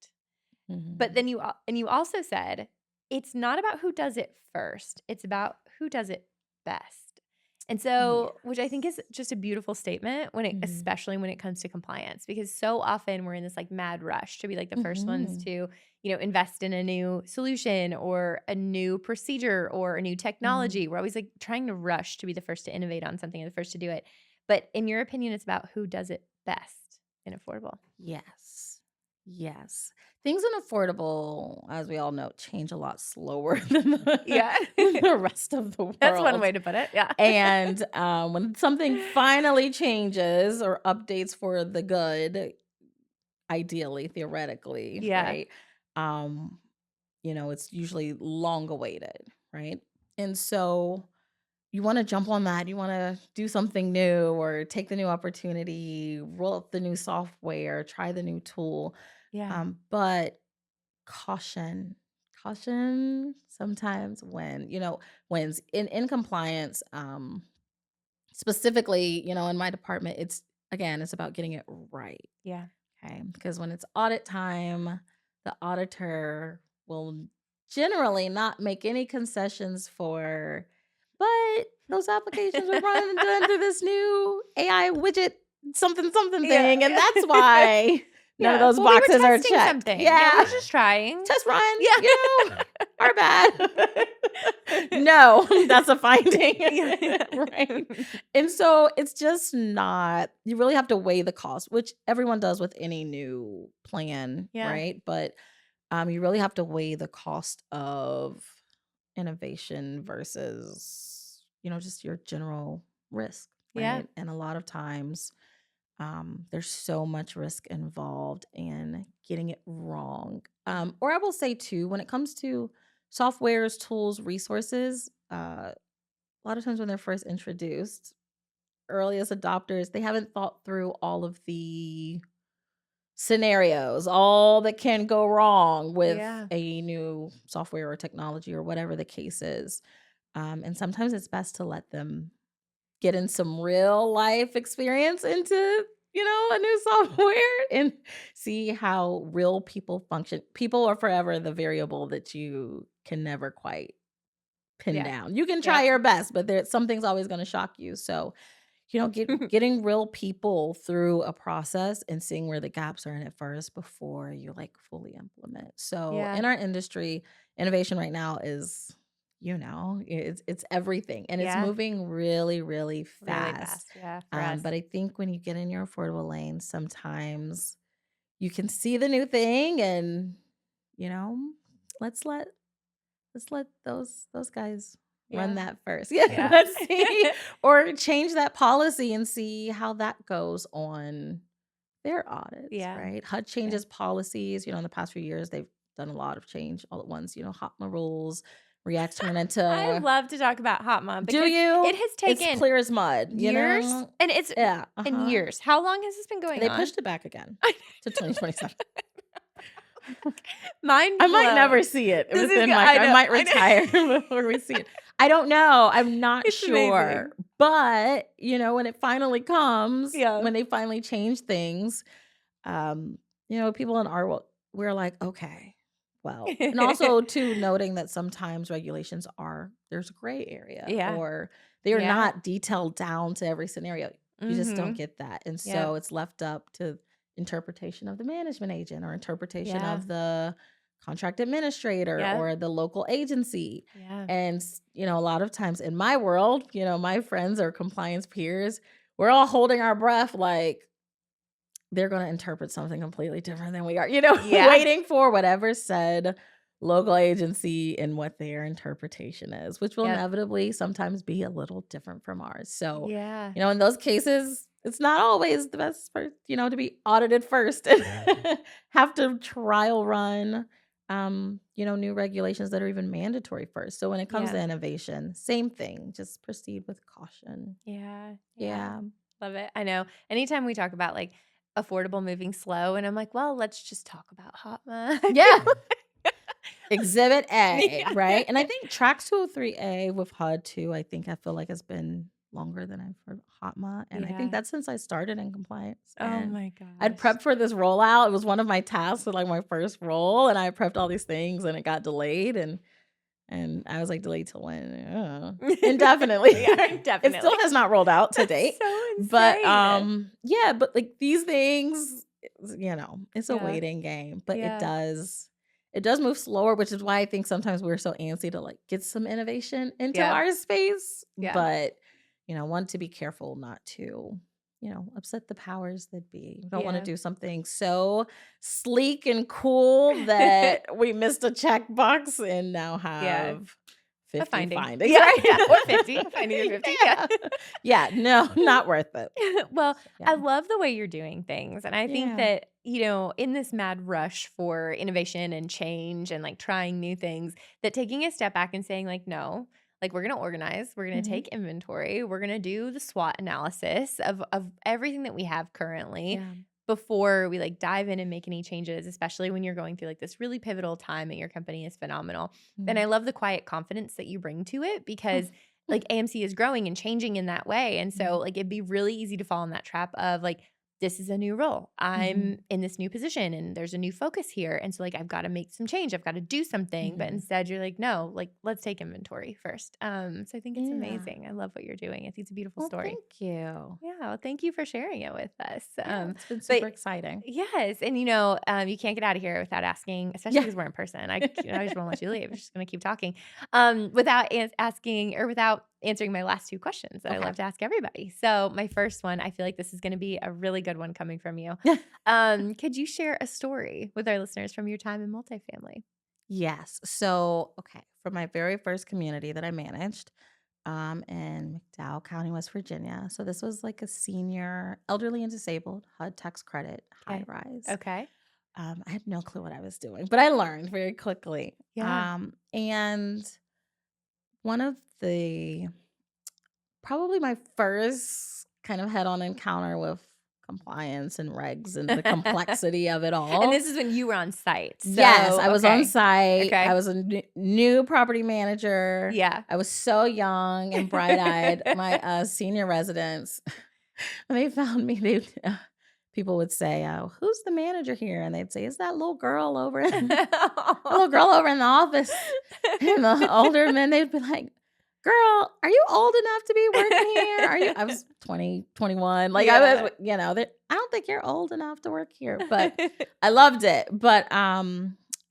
But then you also said it's not about who does it first; it's about who does it best. And so, which I think is just a beautiful statement especially when it comes to compliance, because so often we're in this like mad rush to be like the first ones to, invest in a new solution or a new procedure or a new technology. We're always like trying to rush to be the first to innovate on something or the first to do it. But in your opinion, it's about who does it best and affordable. Yes. Things in affordable, as we all know, change a lot slower than Yeah. the rest of the world. That's one way to put it. Yeah. And when something finally changes or updates for the good, ideally, theoretically, Yeah. right? It's usually long awaited, right? And so you want to jump on that. You want to do something new or take the new opportunity, roll up the new software, try the new tool. Yeah. But caution sometimes when in compliance, specifically, in my department, it's about getting it right. Yeah. Okay. Because when it's audit time, the auditor will generally not make any concessions but those applications were run and done through this new AI widget, something thing. And that's why none of those boxes are checked. Something. Yeah. We're just trying. Test run. Yeah. Our bad. No, that's a finding. Right. And so it's just not, you really have to weigh the cost, which everyone does with any new plan, right? But you really have to weigh the cost of innovation versus, just your general risk, right? Yeah. And a lot of times, there's so much risk involved in getting it wrong. Or I will say too, when it comes to softwares, tools, resources, a lot of times when they're first introduced, earliest adopters, they haven't thought through all of the scenarios, all that can go wrong with a new software or technology or whatever the case is. And sometimes it's best to let them get in some real life experience into, a new software and see how real people function. People are forever the variable that you can never quite pin down. You can try your best, but something's always going to shock you. So, getting real people through a process and seeing where the gaps are in it first before you like fully implement. So in our industry, innovation right now is it's everything, and it's Yeah. moving really, really Really fast. fast. Yeah. For us. But I think when you get in your affordable lane, sometimes you can see the new thing, and you know, let's let those guys run Yeah. that first. Yeah, Yeah. let's see, or change that policy and see how that goes on their audits, Yeah. right? HUD Yeah. changes policies. In the past few years, they've done a lot of change all at once. HOTMA rules, REACs turn I into. love to talk about hot mom Do because you? it has It's taken clear as mud. years, and it's Yeah. in years. How long has this been going They on? pushed it back again to 2027. Mind I might blown. never see it This is within good. I I know. might I know. retire before we see it. I don't know. I'm not It's sure. amazing. But, when it finally comes, Yeah. when they finally change things, people in our world, we're like, okay, well, and also too noting that sometimes regulations there's a gray area, Yeah. or they are Yeah. not detailed down to every scenario. You just don't Mhm. get that. And Yep. so it's left up to interpretation of the management agent, or interpretation Yeah. of the contract administrator, Yep. or the local agency. Yeah. And, a lot of times in my world, my friends or compliance peers, we're all holding our breath like they're going to interpret something completely different than we are, Yeah. waiting for whatever said local agency and what their interpretation is, which will Yep. inevitably sometimes be a little different from ours. So, Yeah. in those cases, it's not always the best for, to be audited first and have to trial run, new regulations that are even mandatory first. So when it comes Yeah. to innovation, same thing, just proceed with caution. Yeah. Yeah. Love it. I know. Anytime we talk about like affordable moving slow, and I'm like, well, let's just talk about HOTMA. Yeah. Exhibit A, Yeah. right? And I think Track 203A with HUD too, I feel like has been longer than I've heard HOTMA. And I Yeah. think that's since I started in compliance. Oh And my I'd gosh. prepped for this rollout. It was one of my tasks, like my first role, and I prepped all these things, and it got delayed, and I was like, delayed till when? Indefinitely. Yeah, It indefinitely. still has not rolled out to date. So insane. But yeah, but like these things, it's a Yeah. waiting game, but Yeah. it does move slower, which is why I think sometimes we're so antsy to like get some innovation into Yeah. our space. Yeah. But want to be careful not to upset the powers that be. We don't want to Yeah. do something so sleek and cool that we missed a checkbox and now have 50 finding. findings. Yeah, Right? yeah, or 50. A finding or 50. Yeah. Yeah, no, not worth it. Well, Yeah. I love the way you're doing things. And I think Yeah. that, in this mad rush for innovation and change and like trying new things, that taking a step back and saying, like, no, like we're going to organize, we're going to Mhm. take inventory, we're going to do the SWOT analysis of everything that we have currently Yeah. before we like dive in and make any changes, especially when you're going through like this really pivotal time at your company is phenomenal. And I love the quiet confidence that you bring to it because like AMC is growing and changing in that way. And so like it'd be really easy to fall in that trap of like, this is a new role. I'm in this new position and there's a new focus here. And so like I've got to make some change. I've got to do something. But instead you're like, no, like let's take inventory first. So I think it's Yeah. amazing. I love what you're doing. I think it's a beautiful Well, story. thank you. Yeah. Well, thank you for sharing it with us. Yeah, it's been but- super exciting. Yes. And you can't get out of here without asking, especially Yeah. because we're in person. I just won't let you leave. I'm just going to keep talking without asking or without answering my last two questions that I Okay. love to ask everybody. So my first one, I feel like this is going to be a really good one coming from you. Could you share a story with our listeners from your time in multifamily? Yes. So, okay, for my very first community that I managed, in McDowell County, West Virginia. So this was like a senior, elderly and disabled HUD tax credit high Okay. rise. Okay. I had no clue what I was doing, but I learned very quickly. Yeah. And one of probably my first kind of head-on encounter with compliance and regs and the complexity of it all. And this is when you were on site. So, Yes, I was on okay. site. Okay. I was a new property manager. Yeah. I was so young and bright-eyed. My senior residents, when they found me, people would say, "Who's the manager here?" And they'd say, "It's that little girl over in the office." And the older men, they'd be like, "Girl, are you old enough to be working here? I was 20, 21. Like I was, I don't think you're old enough to work here." But I loved it. But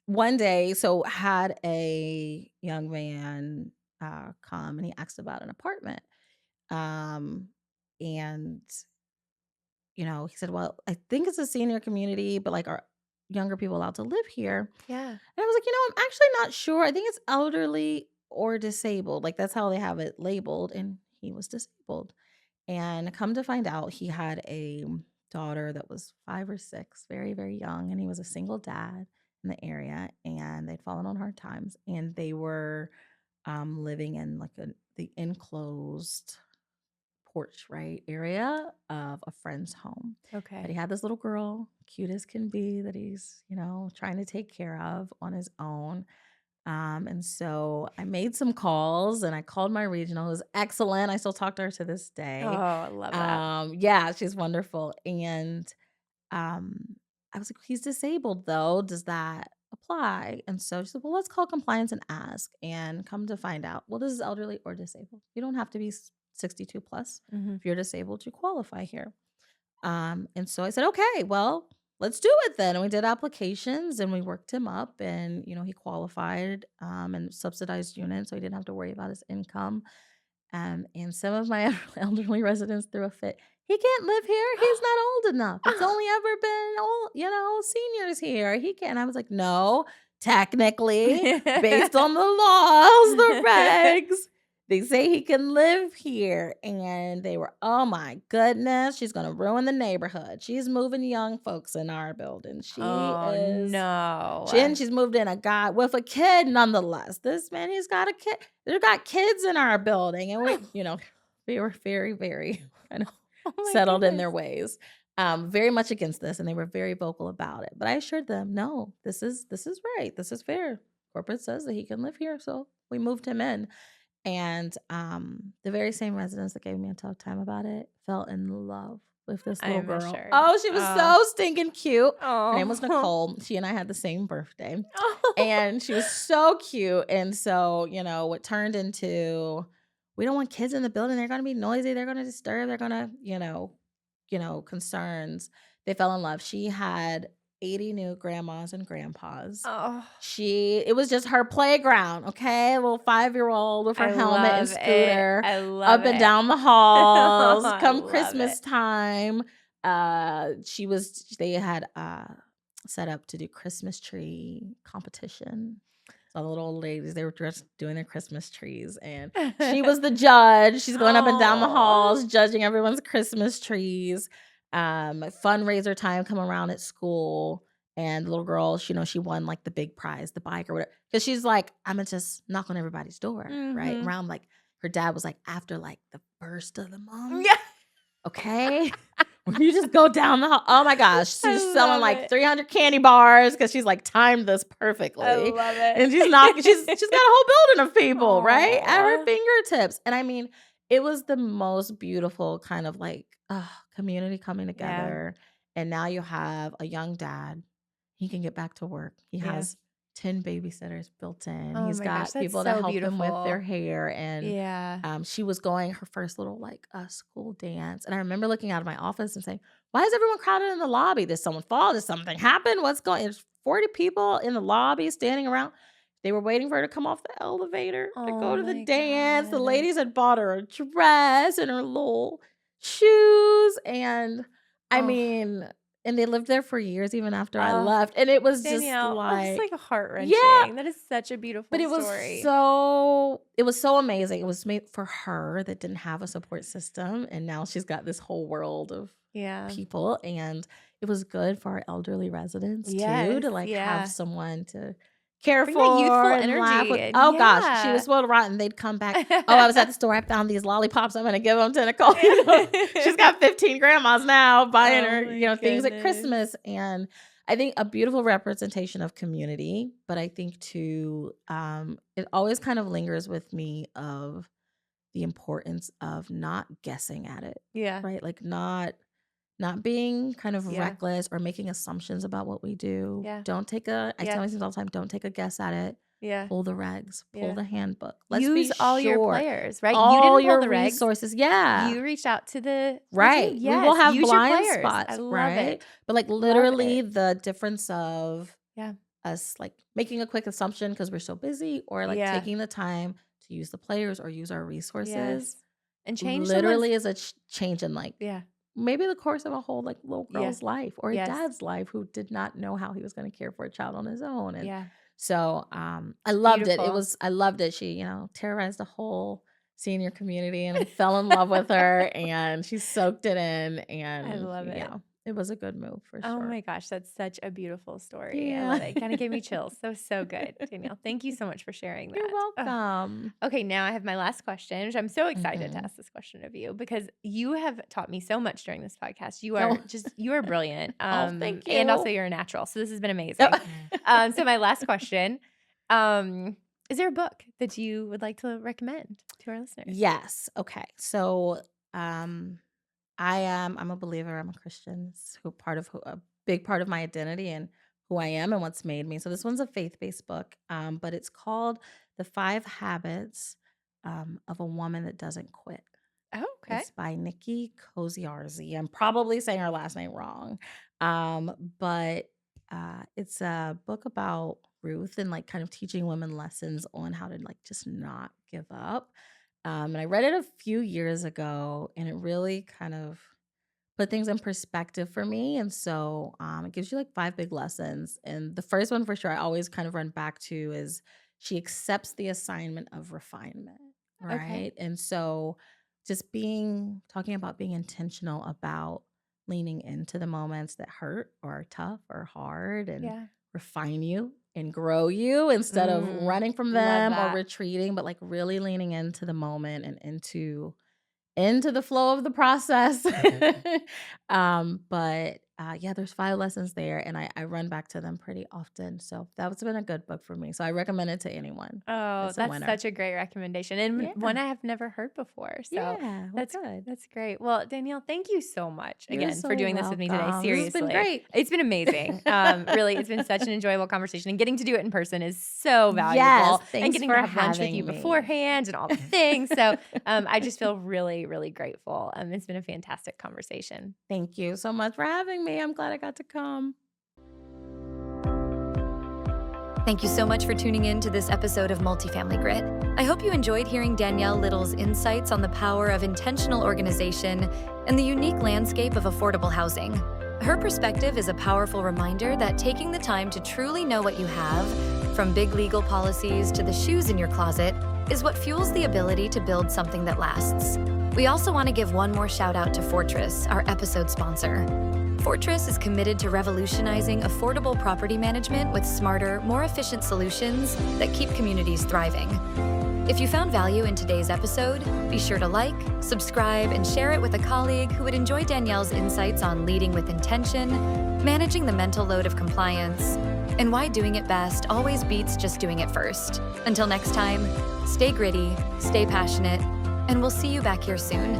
one day, so had a young man come and he asked about an apartment. Um, and he said, "Well, I think it's a senior community, but like, are younger people allowed to live here?" Yeah. And I was like, I'm actually not sure. I think it's elderly or disabled. Like that's how they have it labeled. And he was disabled. And come to find out, he had a daughter that was 5 or 6, very, very young. And he was a single dad in the area. And they'd fallen on hard times. And they were living in like the enclosed porch, right, area of a friend's home. But Okay. he had this little girl, cute as can be, that he's, trying to take care of on his own. And so I made some calls and I called my regional, who's excellent. I still talk to her to this Oh, day. I love that. Yeah, she's wonderful. And I was like, he's disabled though. Does that apply? And so she said, well, let's call compliance and ask. And come to find out, well, this is elderly or disabled. You don't have to be 62 plus. Mm-hmm. If you're disabled, you qualify here. And so I said, okay, well, let's do it then. And we did applications and we worked him up and, he qualified and subsidized unit. So he didn't have to worry about his income. And some of my elderly residents threw a fit. He can't live here. He's not old enough. It's only ever been seniors here. He can't. I was like, no, technically, based on the laws, the regs, they say he can live here. And they were, oh my goodness, she's going to ruin the neighborhood. She's moving young folks in our building. No. She's moved in a guy with a kid nonetheless. This man, he's got a kid. They've got kids in our building. And we were very, very kind of settled in their ways. Very much against this. And they were very vocal about it. But I assured them, no, this is right. This is fair. Corporate says that he can live here. So we moved him in. And the very same residents that gave me a tough time about it fell in love with this little girl. Sure. Oh, she was so stinking cute. Oh. Her name was Nicole. She and I had the same birthday. Oh. And she was so cute. And so, what turned into, we don't want kids in the building. They're going to be noisy. They're going to disturb. They're going to, concerns. They fell in love. She had 80 new grandmas and grandpas. Oh. It was just her playground, okay? A little 5-year-old with her helmet and scooter up and down the halls. Come Christmas time, they had set up to do Christmas tree competition. So the little old ladies, they were just doing their Christmas trees, and she was the judge. She's going up and down the halls, judging everyone's Christmas trees. Fundraiser time come around at school, and the little girl, she won like the big prize, the bike or whatever, because she's like, I'm gonna just knock on everybody's door, right? Mhm. Around like her dad was like, after like the first of the month, Yeah. okay, when you just go down the hall. Oh my gosh, she's I selling love like it. 300 candy bars because she's like timed this perfectly. I love it. And she's knocking. She's got a whole building of people, right, at her Aw. fingertips. And I mean, it was the most beautiful kind of like community coming Yeah. together. And now you have a young dad. He can get back to work. He Yeah. has 10 babysitters built in. Oh He's my got gosh, that's people to so help him with their beautiful. hair. And Yeah. she was going her first little like school dance. And I remember looking out of my office and saying, why is everyone crowded in the lobby? Did someone fall? Did something happen? What's going on? There's 40 people in the lobby standing around. They were waiting for her to come off the elevator to Oh go to the my dance. The God. ladies had bought her a dress and her little shoes. And I Oh. mean, and they lived there for years even after I Oh, left. And it was just Danielle, that's like, like heart-wrenching. yeah, That is such a beautiful but it was story. so amazing. It was made for her that didn't have a support system. And now she's got this whole world of Yeah. people. And it was good for our elderly residents too, Yes. to like Yeah. have someone to care Bring that youthful for and laugh energy with. in. Oh gosh, she Yeah. was spoiled rotten. They'd come back. Oh, I was at the store. I found these lollipops. I'm gonna give them to Nicole. She's got 15 grandmas now buying Oh her, my things at goodness. Christmas. And I think a beautiful representation of community. But I think too, it always kind of lingers with me of the importance of not guessing at it, Yeah. right? Like not being kind of Yeah. reckless or making assumptions about what we do. Yeah. I tell my Yeah. students all the time, don't take a guess at it. Yeah. Pull the regs, pull Yeah. the handbook. Let's Use be all your sure. players, right? You All didn't pull your the regs. resources. Yeah. You reached out to the Right. team. We will Yes. have Use your blind players. I spots, love right? it. But like Love literally it. the difference of Yeah. us like making a quick assumption because we're so busy, or like Yeah. taking the time to use the players or use our resources Yes. And change literally someone's is a change in like yeah. maybe the course of a whole like little Yeah. girl's life or a Yes. dad's life who did not know how he was going to care for a child on his own. And Yeah. so I loved it. Beautiful. I loved it. She, terrorized the whole senior community and I fell in love with her and she soaked it in I and love it. it was a good move for Oh sure. my gosh, that's such a beautiful story. I Yeah. love it. It kind of gave me chills. So good, Danielle. Thank you so much for sharing that. You're Oh. welcome. Okay, now I have my last question, which I'm so excited to Mhm. ask this question of you because you have taught me so much during this podcast. You are you are brilliant. Thank you. And also you're a natural. So this has been amazing. So my last question, is there a book that you would like to recommend to our listeners? Yes. Okay. So I'm a believer. I'm a Christian. It's a big part of my identity and who I am and what's made me. So this one's a faith-based book, but it's called The 5 Habits of a Woman That Doesn't Quit. Oh, okay. It's by Nikki Koziarzi. I'm probably saying her last name wrong, but it's a book about Ruth and like kind of teaching women lessons on how to like just not give up. And I read it a few years ago, and it really kind of put things in perspective for me. And so it gives you like 5 big lessons. And the first one for sure, I always kind of run back to is she accepts the assignment of refinement, Okay. right? And so just talking about being intentional about leaning into the moments that hurt or are tough or hard and Yeah. refine you and grow you instead of running from Love them or that. retreating, but like really leaning into the moment and into the flow of the process. But yeah, there's 5 lessons there, and I run back to them pretty often. So that's been a good book for me. So I recommend it to anyone. Oh, It's a that's winner. such a great recommendation and Yeah. one I have never heard before. So Yeah, well, that's good. that's great. Well, Danielle, thank you so much You're again so for doing this with me today. welcome. This has Seriously. been great. It's been amazing. Really, it's been such an enjoyable conversation. And getting to do it in person is so valuable. Yes, and thanks getting for to have lunch with having you me. beforehand and all the things. So I just feel really, really grateful. It's been a fantastic conversation. Thank you so much for having me. I'm glad I got to come. Thank you so much for tuning in to this episode of Multifamily Grit. I hope you enjoyed hearing Danielle Little's insights on the power of intentional organization and the unique landscape of affordable housing. Her perspective is a powerful reminder that taking the time to truly know what you have, from big legal policies to the shoes in your closet, is what fuels the ability to build something that lasts. We also want to give one more shout out to Fortress, our episode sponsor. Fortress is committed to revolutionizing affordable property management with smarter, more efficient solutions that keep communities thriving. If you found value in today's episode, be sure to like, subscribe, and share it with a colleague who would enjoy Danielle's insights on leading with intention, managing the mental load of compliance, and why doing it best always beats just doing it first. Until next time, stay gritty, stay passionate, and we'll see you back here soon.